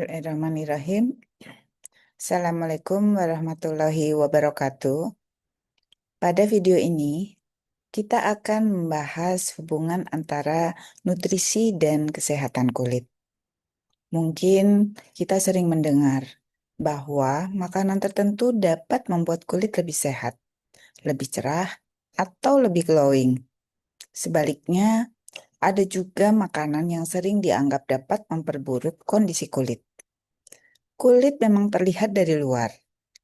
Bismillahirrahmanirrahim. Assalamualaikum warahmatullahi wabarakatuh. Pada video ini, kita akan membahas hubungan antara nutrisi dan kesehatan kulit. Mungkin kita sering mendengar bahwa makanan tertentu dapat membuat kulit lebih sehat, lebih cerah, atau lebih glowing. Sebaliknya, ada juga makanan yang sering dianggap dapat memperburuk kondisi kulit. Kulit memang terlihat dari luar,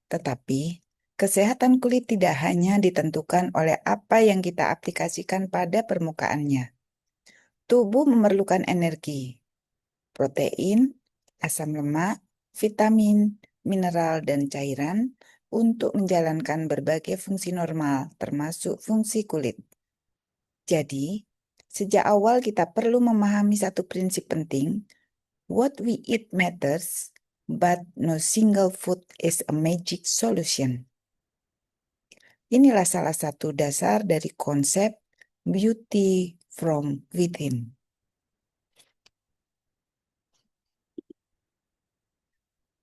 tetapi kesehatan kulit tidak hanya ditentukan oleh apa yang kita aplikasikan pada permukaannya. Tubuh memerlukan energi, protein, asam lemak, vitamin, mineral, dan cairan untuk menjalankan berbagai fungsi normal, termasuk fungsi kulit. Jadi, sejak awal kita perlu memahami satu prinsip penting: what we eat matters, but no single food is a magic solution. Inilah salah satu dasar dari konsep beauty from within.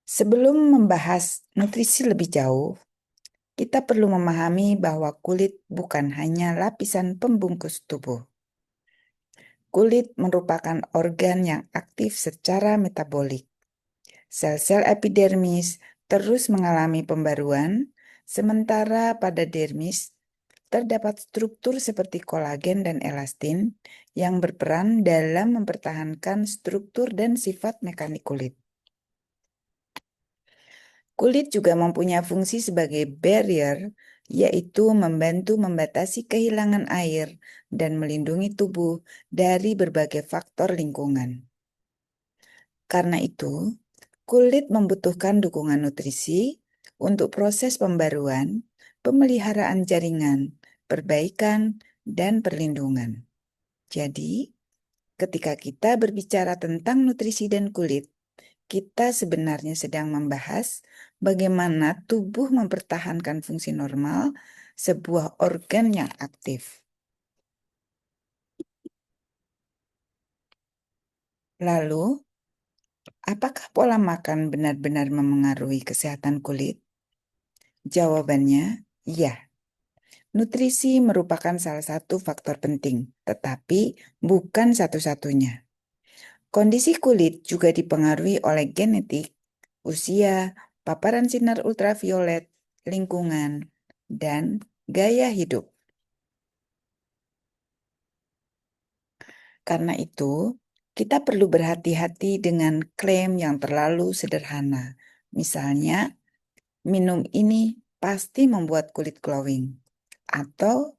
Sebelum membahas nutrisi lebih jauh, kita perlu memahami bahwa kulit bukan hanya lapisan pembungkus tubuh. Kulit merupakan organ yang aktif secara metabolik. Sel-sel epidermis terus mengalami pembaruan, sementara pada dermis terdapat struktur seperti kolagen dan elastin yang berperan dalam mempertahankan struktur dan sifat mekanik kulit. Kulit juga mempunyai fungsi sebagai barrier, yaitu membantu membatasi kehilangan air dan melindungi tubuh dari berbagai faktor lingkungan. Karena itu, kulit membutuhkan dukungan nutrisi untuk proses pembaruan, pemeliharaan jaringan, perbaikan, dan perlindungan. Jadi, ketika kita berbicara tentang nutrisi dan kulit, kita sebenarnya sedang membahas bagaimana tubuh mempertahankan fungsi normal sebuah organ yang aktif. Lalu, apakah pola makan benar-benar memengaruhi kesehatan kulit? Jawabannya, ya. Nutrisi merupakan salah satu faktor penting, tetapi bukan satu-satunya. Kondisi kulit juga dipengaruhi oleh genetik, usia, paparan sinar ultraviolet, lingkungan, dan gaya hidup. Karena itu, kita perlu berhati-hati dengan klaim yang terlalu sederhana. Misalnya, minum ini pasti membuat kulit glowing, atau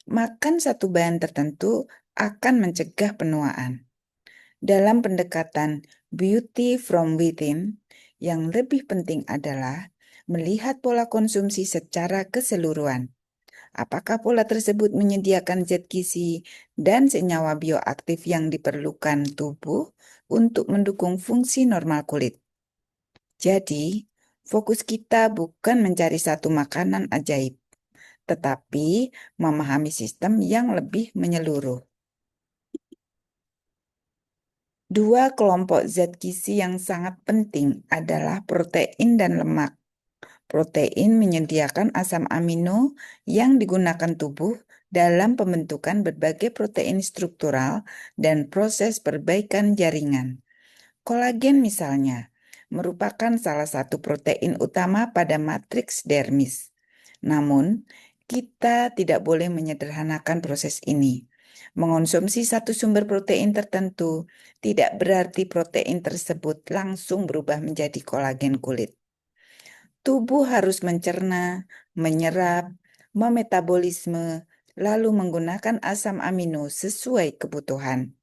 makan satu bahan tertentu akan mencegah penuaan. Dalam pendekatan beauty from within, yang lebih penting adalah melihat pola konsumsi secara keseluruhan. Apakah pola tersebut menyediakan zat gizi dan senyawa bioaktif yang diperlukan tubuh untuk mendukung fungsi normal kulit? Jadi, fokus kita bukan mencari satu makanan ajaib, tetapi memahami sistem yang lebih menyeluruh. Dua kelompok zat gizi yang sangat penting adalah protein dan lemak. Protein menyediakan asam amino yang digunakan tubuh dalam pembentukan berbagai protein struktural dan proses perbaikan jaringan. Kolagen misalnya, merupakan salah satu protein utama pada matriks dermis. Namun, kita tidak boleh menyederhanakan proses ini. Mengonsumsi satu sumber protein tertentu tidak berarti protein tersebut langsung berubah menjadi kolagen kulit. Tubuh harus mencerna, menyerap, memetabolisme, lalu menggunakan asam amino sesuai kebutuhan.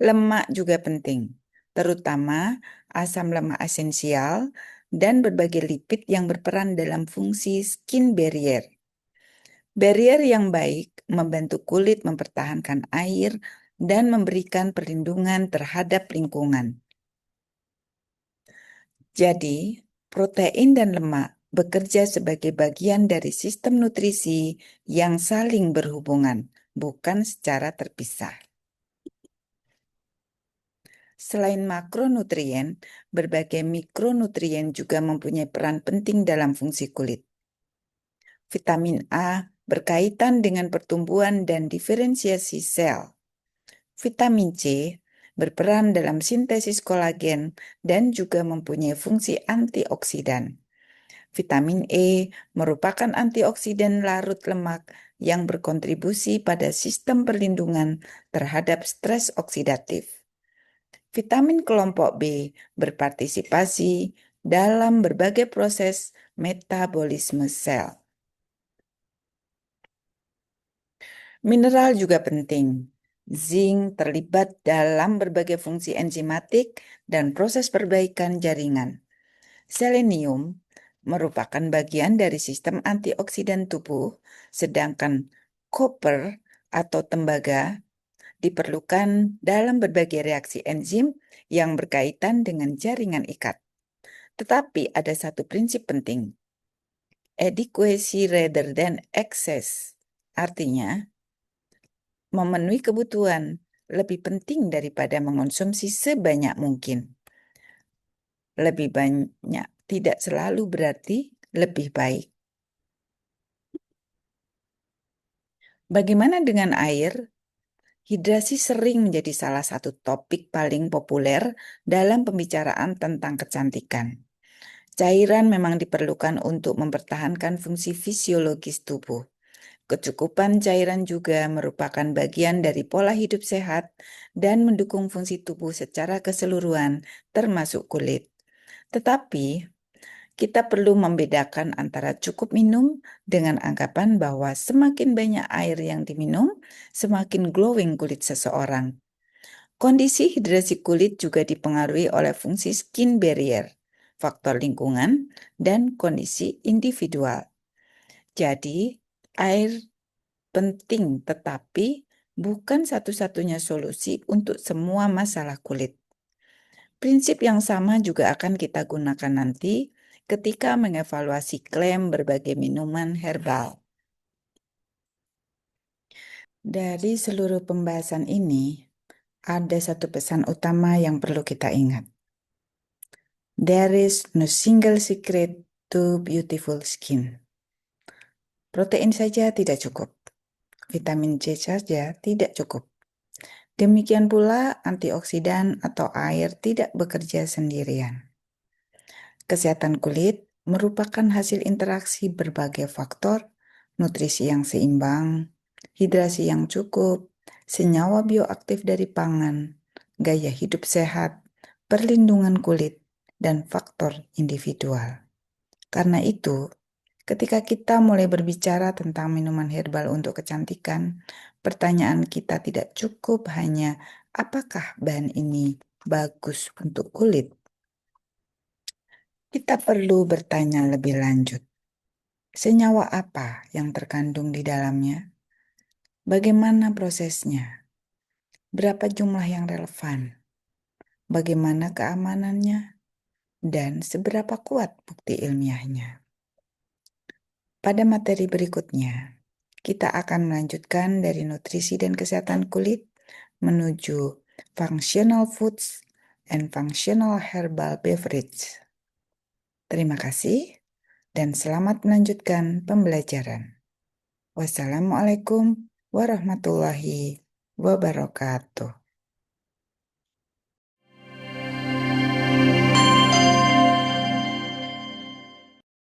Lemak juga penting, terutama asam lemak esensial dan berbagai lipid yang berperan dalam fungsi skin barrier. Barrier yang baik membantu kulit mempertahankan air dan memberikan perlindungan terhadap lingkungan. Jadi, protein dan lemak bekerja sebagai bagian dari sistem nutrisi yang saling berhubungan, bukan secara terpisah. Selain makronutrien, berbagai mikronutrien juga mempunyai peran penting dalam fungsi kulit. Vitamin A berkaitan dengan pertumbuhan dan diferensiasi sel. Vitamin C berperan dalam sintesis kolagen dan juga mempunyai fungsi antioksidan. Vitamin E merupakan antioksidan larut lemak yang berkontribusi pada sistem perlindungan terhadap stres oksidatif. Vitamin kelompok B berpartisipasi dalam berbagai proses metabolisme sel. Mineral juga penting. Zinc terlibat dalam berbagai fungsi enzimatik dan proses perbaikan jaringan. Selenium merupakan bagian dari sistem antioksidan tubuh, sedangkan koper atau tembaga diperlukan dalam berbagai reaksi enzim yang berkaitan dengan jaringan ikat. Tetapi ada satu prinsip penting, adequacy rather than excess. Artinya, memenuhi kebutuhan lebih penting daripada mengonsumsi sebanyak mungkin. Lebih banyak tidak selalu berarti lebih baik. Bagaimana dengan air? Hidrasi sering menjadi salah satu topik paling populer dalam pembicaraan tentang kecantikan. Cairan memang diperlukan untuk mempertahankan fungsi fisiologis tubuh. Kecukupan cairan juga merupakan bagian dari pola hidup sehat dan mendukung fungsi tubuh secara keseluruhan, termasuk kulit. Tetapi, kita perlu membedakan antara cukup minum dengan anggapan bahwa semakin banyak air yang diminum, semakin glowing kulit seseorang. Kondisi hidrasi kulit juga dipengaruhi oleh fungsi skin barrier, faktor lingkungan, dan kondisi individual. Jadi, air penting tetapi bukan satu-satunya solusi untuk semua masalah kulit. Prinsip yang sama juga akan kita gunakan nanti ketika mengevaluasi klaim berbagai minuman herbal. Dari seluruh pembahasan ini, ada satu pesan utama yang perlu kita ingat. There is no single secret to beautiful skin. Protein saja tidak cukup. Vitamin C saja tidak cukup. Demikian pula antioksidan atau air tidak bekerja sendirian. Kesehatan kulit merupakan hasil interaksi berbagai faktor, nutrisi yang seimbang, hidrasi yang cukup, senyawa bioaktif dari pangan, gaya hidup sehat, perlindungan kulit, dan faktor individual. Karena itu, ketika kita mulai berbicara tentang minuman herbal untuk kecantikan, pertanyaan kita tidak cukup hanya apakah bahan ini bagus untuk kulit. Kita perlu bertanya lebih lanjut. Senyawa apa yang terkandung di dalamnya? Bagaimana prosesnya? Berapa jumlah yang relevan? Bagaimana keamanannya? Dan seberapa kuat bukti ilmiahnya? Pada materi berikutnya, kita akan melanjutkan dari nutrisi dan kesehatan kulit menuju functional foods and functional herbal beverage. Terima kasih dan selamat melanjutkan pembelajaran. Wassalamualaikum warahmatullahi wabarakatuh.